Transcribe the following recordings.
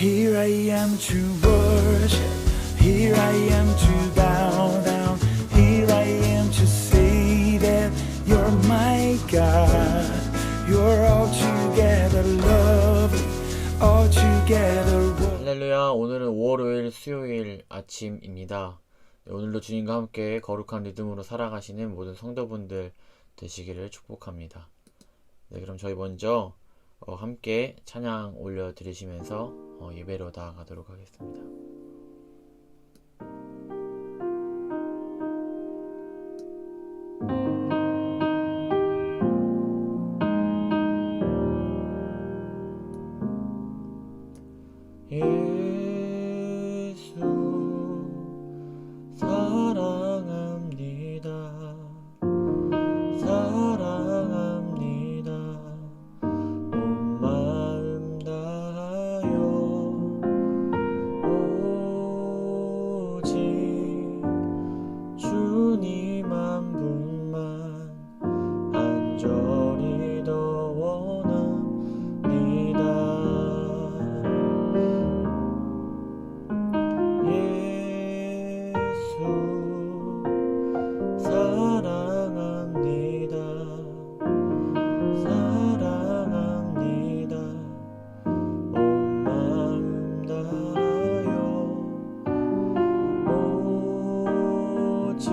Here I am to worship, here I am to bow down, here I am to say that you're my God. You're altogether lovely, altogether 할렐루야. 오늘은 5월 5일 수요일 아침입니다. 오늘도 주님과 함께 거룩한 리듬으로 살아가시는 모든 성도분들 되시기를 축복합니다. 그럼 저희 먼저 함께 찬양 올려드리시면서 예배로 나아가도록 하겠습니다. 예수 사랑합니다. 사랑합니다. 온 마음 다하여 오직 주님 한 분만 간절히 더 원합니다. 사랑합니다. 사랑합니다. 온 마음 다하여 오직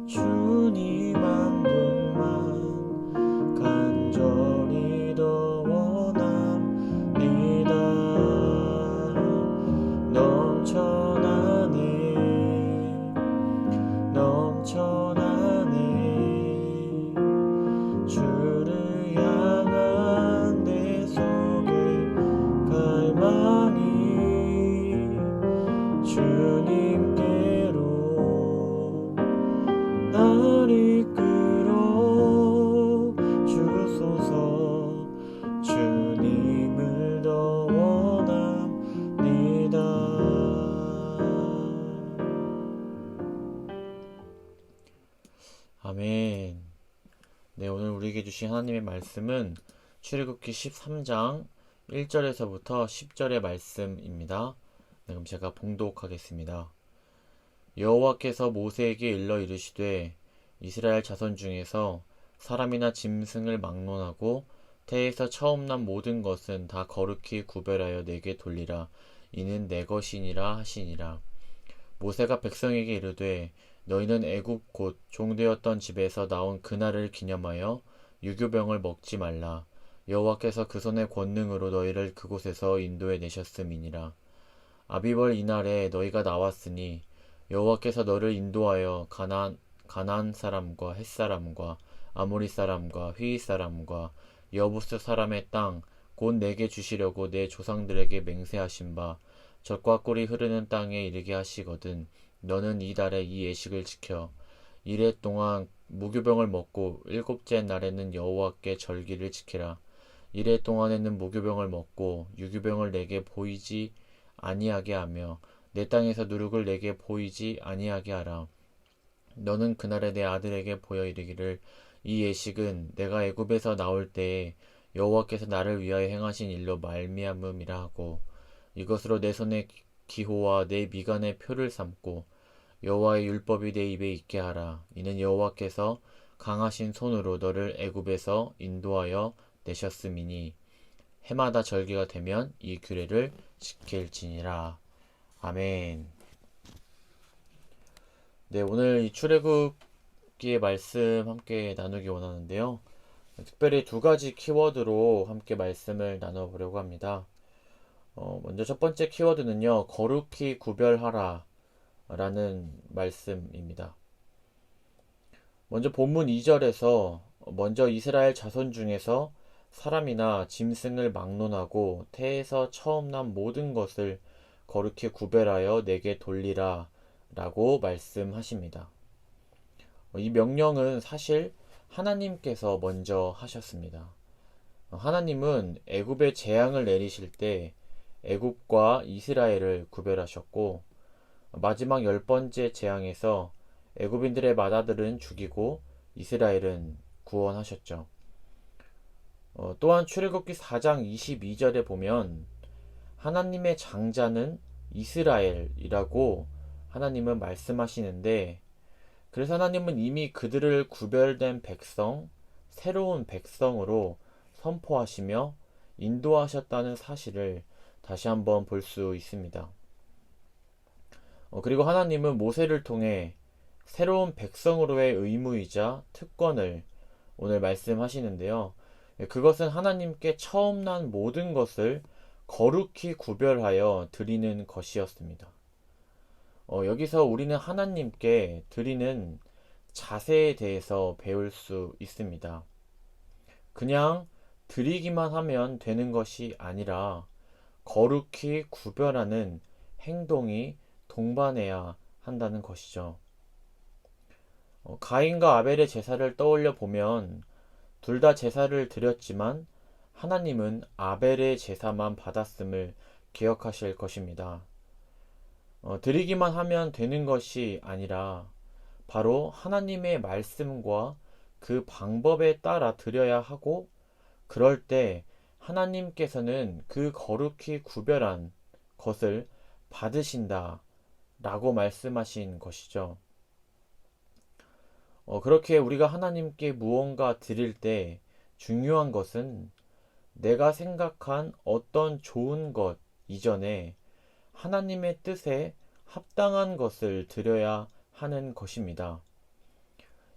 주님 한 분만 간절히 더 원합니다. 넘쳐나네 주를 향한 내 속에 갈망이 주님께로 날 이끌어 주소서. 주님을 더 원합니다. 아멘. 네, 오늘 우리에게 주신 하나님의 말씀은 출애굽기 13장 1절에서부터 10절의 말씀입니다. 네, 그럼 제가 봉독하겠습니다. 여호와께서 모세에게 일러 이르시되 이스라엘 자손 중에서 사람이나 짐승을 막론하고 태에서 처음 난 모든 것은 다 거룩히 구별하여 내게 돌리라. 이는 내 것이니라 하시니라. 모세가 백성에게 이르되 너희는 애굽 곧 종되었던 집에서 나온 그날을 기념하여 유교병을 먹지 말라. 여호와께서 그 손의 권능으로 너희를 그곳에서 인도해 내셨음이니라. 아비벌 이날에 너희가 나왔으니 여호와께서 너를 인도하여 가나안 사람과 헷 사람과 아모리 사람과 휘이 사람과 여부스 사람의 땅 곧 내게 주시려고 내 조상들에게 맹세하신 바 젖과 꿀이 흐르는 땅에 이르게 하시거든. 너는 이 달에 이 예식을 지켜 이래 동안 무교병을 먹고 일곱째 날에는 여호와께 절기를 지키라. 이래 동안에는 무교병을 먹고 유교병을 내게 보이지 아니하게 하며 내 땅에서 누룩을 내게 보이지 아니하게 하라. 너는 그날에 내 아들에게 보여 이르기를 이 예식은 내가 애굽에서 나올 때에 여호와께서 나를 위하여 행하신 일로 말미암음이라 하고 이것으로 내 손의 기호와 내 미간의 표를 삼고 여호와의 율법이 내 입에 있게 하라. 이는 여호와께서 강하신 손으로 너를 애굽에서 인도하여 내셨음이니 해마다 절기가 되면 이 규례를 지킬지니라. 아멘. 네, 오늘 이 출애굽기의 말씀 함께 나누기 원하는데요. 특별히 두 가지 키워드로 함께 말씀을 나눠보려고 합니다. 먼저 첫 번째 키워드는요, 거룩히 구별하라 라는 말씀입니다. 먼저 본문 2절에서 먼저 이스라엘 자손 중에서 사람이나 짐승을 막론하고 태에서 처음 난 모든 것을 거룩히 구별하여 내게 돌리라 라고 말씀하십니다. 이 명령은 사실 하나님께서 먼저 하셨습니다. 하나님은 애굽에 재앙을 내리실 때 애굽과 이스라엘을 구별하셨고 마지막 10번째 재앙에서 애굽인들의 맏아들은 죽이고 이스라엘은 구원하셨죠. 또한 출애굽기 4장 22절에 보면 하나님의 장자는 이스라엘이라고 하나님은 말씀하시는데, 그래서 하나님은 이미 그들을 구별된 백성, 새로운 백성으로 선포하시며 인도하셨다는 사실을 다시 한번 볼 수 있습니다. 그리고 하나님은 모세를 통해 새로운 백성으로의 의무이자 특권을 오늘 말씀하시는데요. 그것은 하나님께 처음 난 모든 것을 거룩히 구별하여 드리는 것이었습니다. 여기서 우리는 하나님께 드리는 자세에 대해서 배울 수 있습니다. 그냥 드리기만 하면 되는 것이 아니라 거룩히 구별하는 행동이 동반해야 한다는 것이죠. 가인과 아벨의 제사를 떠올려 보면 둘 다 제사를 드렸지만 하나님은 아벨의 제사만 받았음을 기억하실 것입니다. 드리기만 하면 되는 것이 아니라 바로 하나님의 말씀과 그 방법에 따라 드려야 하고, 그럴 때 하나님께서는 그 거룩히 구별한 것을 받으신다 라고 말씀하신 것이죠. 그렇게 우리가 하나님께 무언가 드릴 때 중요한 것은 내가 생각한 어떤 좋은 것 이전에 하나님의 뜻에 합당한 것을 드려야 하는 것입니다.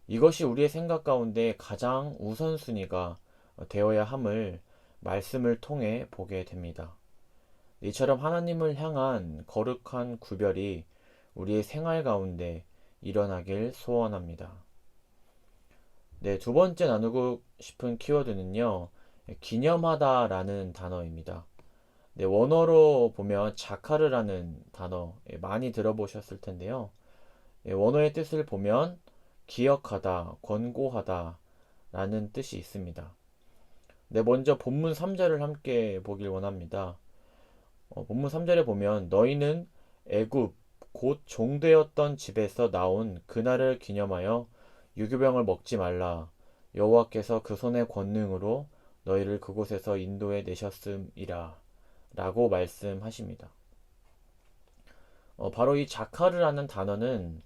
이것이 우리의 생각 가운데 가장 우선순위가 되어야 함을 말씀을 통해 보게 됩니다. 이처럼 하나님을 향한 거룩한 구별이 우리의 생활 가운데 일어나길 소원합니다. 네, 두 번째 나누고 싶은 키워드는요, 기념하다 라는 단어입니다. 네, 원어로 보면 자카르라는 단어 많이 들어보셨을 텐데요. 원어의 뜻을 보면 기억하다, 권고하다 라는 뜻이 있습니다. 네, 먼저 본문 3절을 함께 보길 원합니다. 본문 3절에 보면 너희는 애굽 곧 종되었던 집에서 나온 그날을 기념하여 유교병을 먹지 말라. 여호와께서 그 손의 권능으로 너희를 그곳에서 인도해 내셨음이라 라고 말씀하십니다. 바로 이 자카르라는 단어는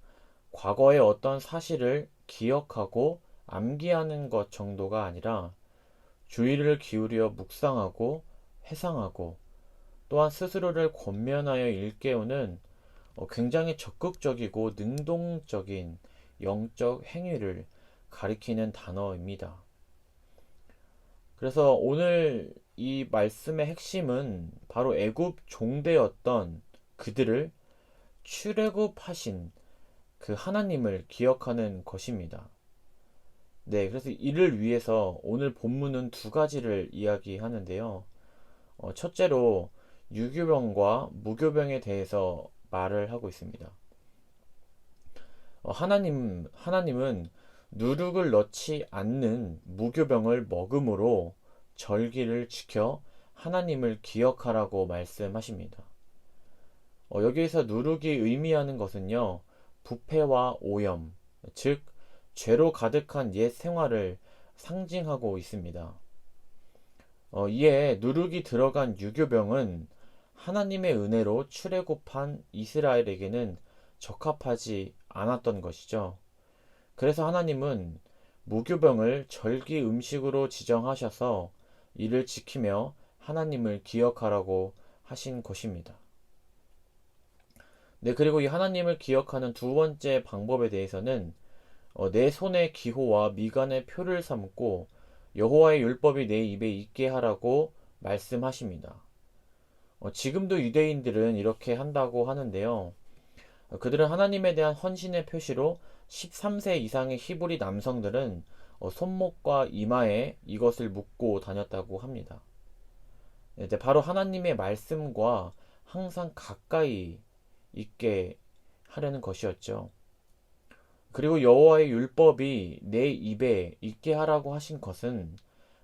과거의 어떤 사실을 기억하고 암기하는 것 정도가 아니라 주의를 기울여 묵상하고 회상하고 또한 스스로를 권면하여 일깨우는 굉장히 적극적이고 능동적인 영적 행위를 가리키는 단어입니다. 그래서 오늘 이 말씀의 핵심은 바로 애굽 종되었던 그들을 출애굽하신 그 하나님을 기억하는 것입니다. 네, 그래서 이를 위해서 오늘 본문은 두 가지를 이야기하는데요. 첫째로 유교병과 무교병에 대해서 말을 하고 있습니다. 하나님은 누룩을 넣지 않는 무교병을 먹음으로 절기를 지켜 하나님을 기억하라고 말씀하십니다. 여기에서 누룩이 의미하는 것은요, 부패와 오염, 즉 죄로 가득한 옛 생활을 상징하고 있습니다. 이에 누룩이 들어간 유교병은 하나님의 은혜로 출애굽한 이스라엘에게는 적합하지 않았던 것이죠. 그래서 하나님은 무교병을 절기 음식으로 지정하셔서 이를 지키며 하나님을 기억하라고 하신 것입니다. 네, 그리고 이 하나님을 기억하는 두 번째 방법에 대해서는 내 손의 기호와 미간의 표를 삼고 여호와의 율법이 내 입에 있게 하라고 말씀하십니다. 지금도 유대인들은 이렇게 한다고 하는데요. 그들은 하나님에 대한 헌신의 표시로 13세 이상의 히브리 남성들은 손목과 이마에 이것을 묶고 다녔다고 합니다. 네, 바로 하나님의 말씀과 항상 가까이 있게 하려는 것이었죠. 그리고 여호와의 율법이 내 입에 있게 하라고 하신 것은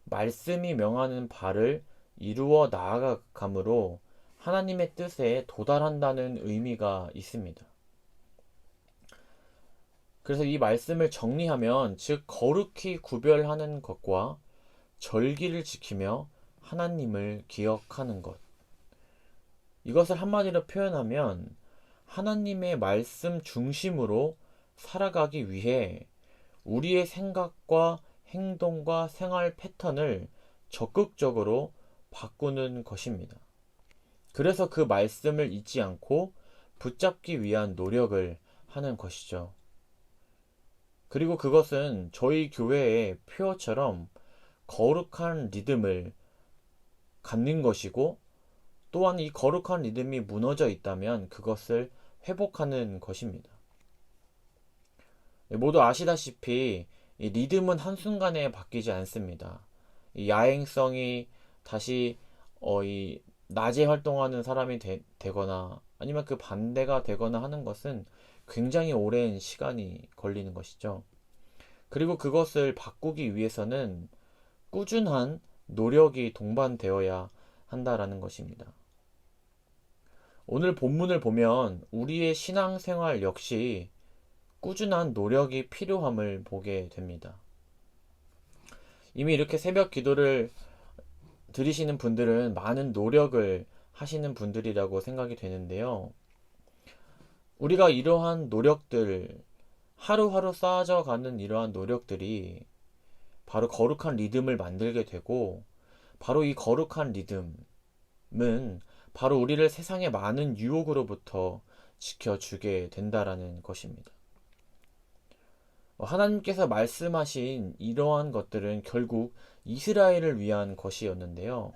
말씀이 명하는 바를 이루어 나아감으로 하나님의 뜻에 도달한다는 의미가 있습니다. 그래서 이 말씀을 정리하면, 즉 거룩히 구별하는 것과 절기를 지키며 하나님을 기억하는 것, 이것을 한마디로 표현하면 하나님의 말씀 중심으로 살아가기 위해 우리의 생각과 행동과 생활 패턴을 적극적으로 바꾸는 것입니다. 그래서 그 말씀을 잊지 않고 붙잡기 위한 노력을 하는 것이죠. 그리고 그것은 저희 교회의 표어처럼 거룩한 리듬을 갖는 것이고, 또한 이 거룩한 리듬이 무너져 있다면 그것을 회복하는 것입니다. 모두 아시다시피 이 리듬은 한순간에 바뀌지 않습니다. 이 야행성이 다시 이 낮에 활동하는 사람이 되거나 아니면 그 반대가 되거나 하는 것은 굉장히 오랜 시간이 걸리는 것이죠. 그리고 그것을 바꾸기 위해서는 꾸준한 노력이 동반되어야 한다라는 것입니다. 오늘 본문을 보면 우리의 신앙생활 역시 꾸준한 노력이 필요함을 보게 됩니다. 이미 이렇게 새벽 기도를 드리시는 분들은 많은 노력을 하시는 분들이라고 생각이 되는데요. 우리가 이러한 노력들, 하루하루 쌓아져 가는 이러한 노력들이 바로 거룩한 리듬을 만들게 되고, 바로 이 거룩한 리듬은 바로 우리를 세상의 많은 유혹으로부터 지켜주게 된다라는 것입니다. 하나님께서 말씀하신 이러한 것들은 결국 이스라엘을 위한 것이었는데요.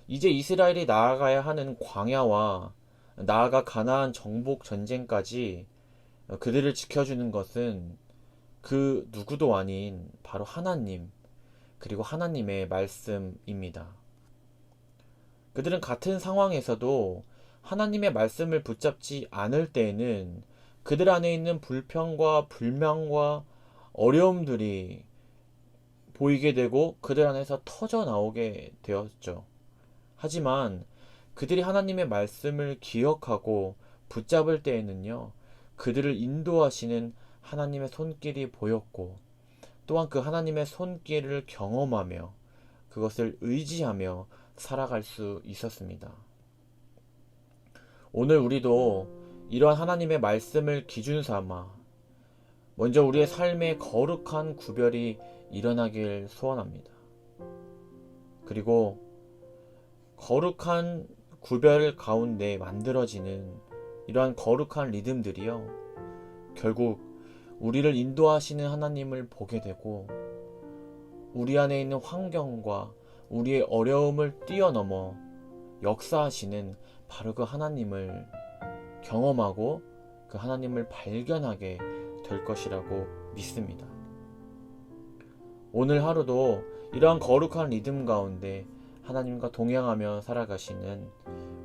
이제 이스라엘이 나아가야 하는 광야와 나아가 가나안 정복 전쟁까지 그들을 지켜주는 것은 그 누구도 아닌 바로 하나님, 그리고 하나님의 말씀입니다. 그들은 같은 상황에서도 하나님의 말씀을 붙잡지 않을 때에는 그들 안에 있는 불평과 불만과 어려움들이 보이게 되고 그들 안에서 터져 나오게 되었죠. 하지만 그들이 하나님의 말씀을 기억하고 붙잡을 때에는요, 그들을 인도하시는 하나님의 손길이 보였고, 또한 그 하나님의 손길을 경험하며 그것을 의지하며 살아갈 수 있었습니다. 오늘 우리도 이러한 하나님의 말씀을 기준 삼아 먼저 우리의 삶에 거룩한 구별이 일어나길 소원합니다. 그리고 거룩한 구별 가운데 만들어지는 이러한 거룩한 리듬들이요, 결국 우리를 인도하시는 하나님을 보게 되고 우리 안에 있는 환경과 우리의 어려움을 뛰어넘어 역사하시는 바로 그 하나님을 경험하고 그 하나님을 발견하게 될 것이라고 믿습니다. 오늘 하루도 이러한 거룩한 리듬 가운데 하나님과 동행하며 살아가시는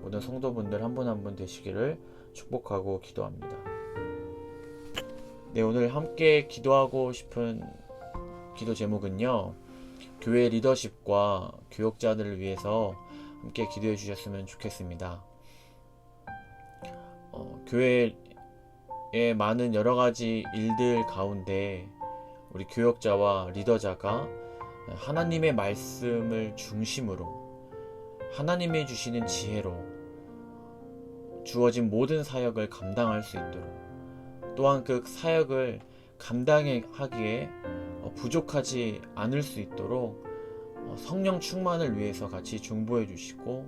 모든 성도분들 한 분 한 분 되시기를 축복하고 기도합니다. 네, 오늘 함께 기도하고 싶은 기도 제목은요, 교회 리더십과 교역자들을 위해서 함께 기도해 주셨으면 좋겠습니다. 교회의 많은 여러가지 일들 가운데 우리 교역자와 리더자가 하나님의 말씀을 중심으로 하나님이 주시는 지혜로 주어진 모든 사역을 감당할 수 있도록, 또한 그 사역을 감당하기에 부족하지 않을 수 있도록 성령 충만을 위해서 같이 중보해 주시고,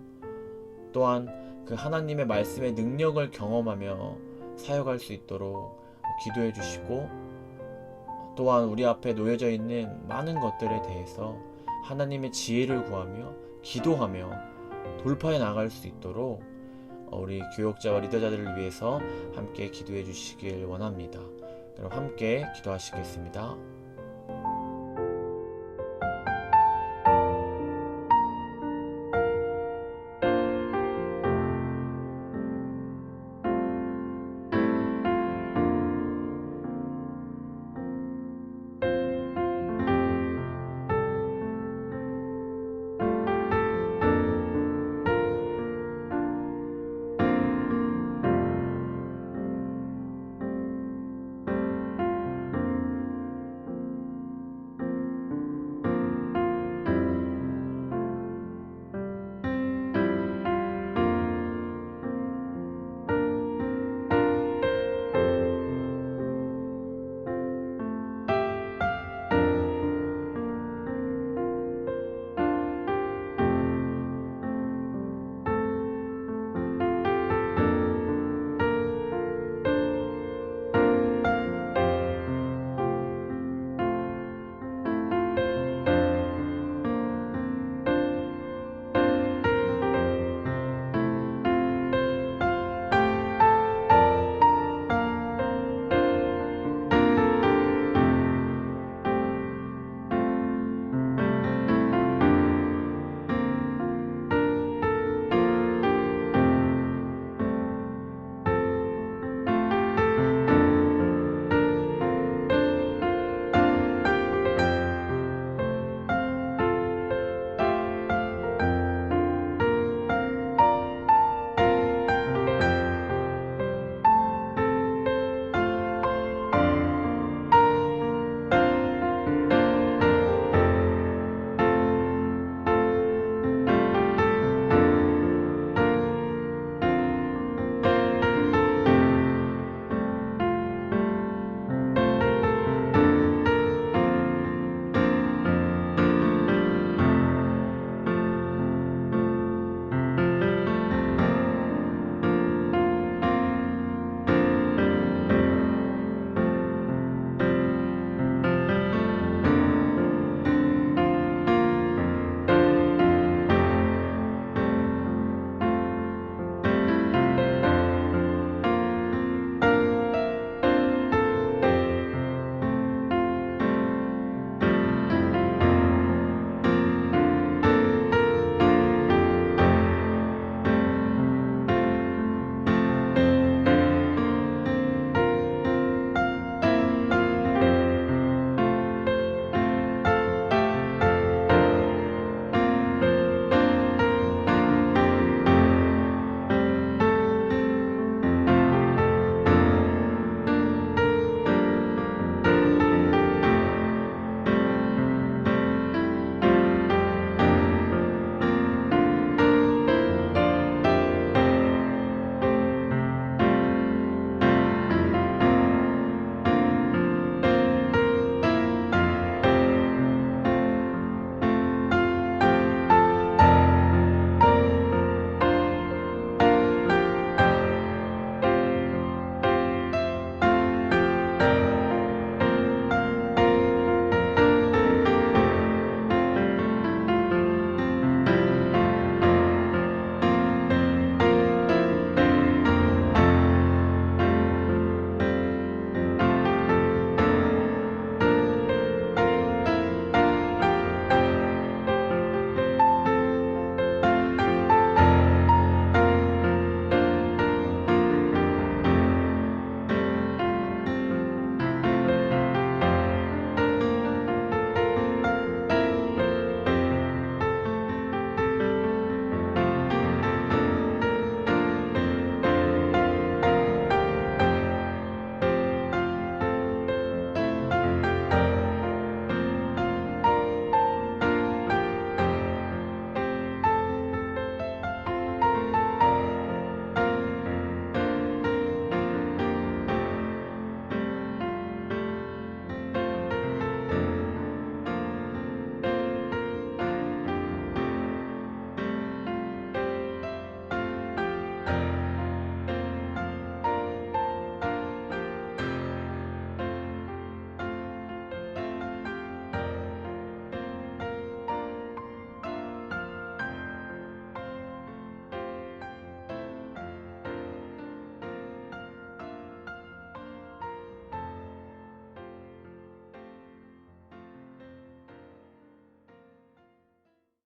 또한 그 하나님의 말씀의 능력을 경험하며 사역할 수 있도록 기도해 주시고, 또한 우리 앞에 놓여져 있는 많은 것들에 대해서 하나님의 지혜를 구하며 기도하며 돌파해 나갈 수 있도록 우리 교역자와 리더자들을 위해서 함께 기도해 주시길 원합니다. 그럼 함께 기도하시겠습니다.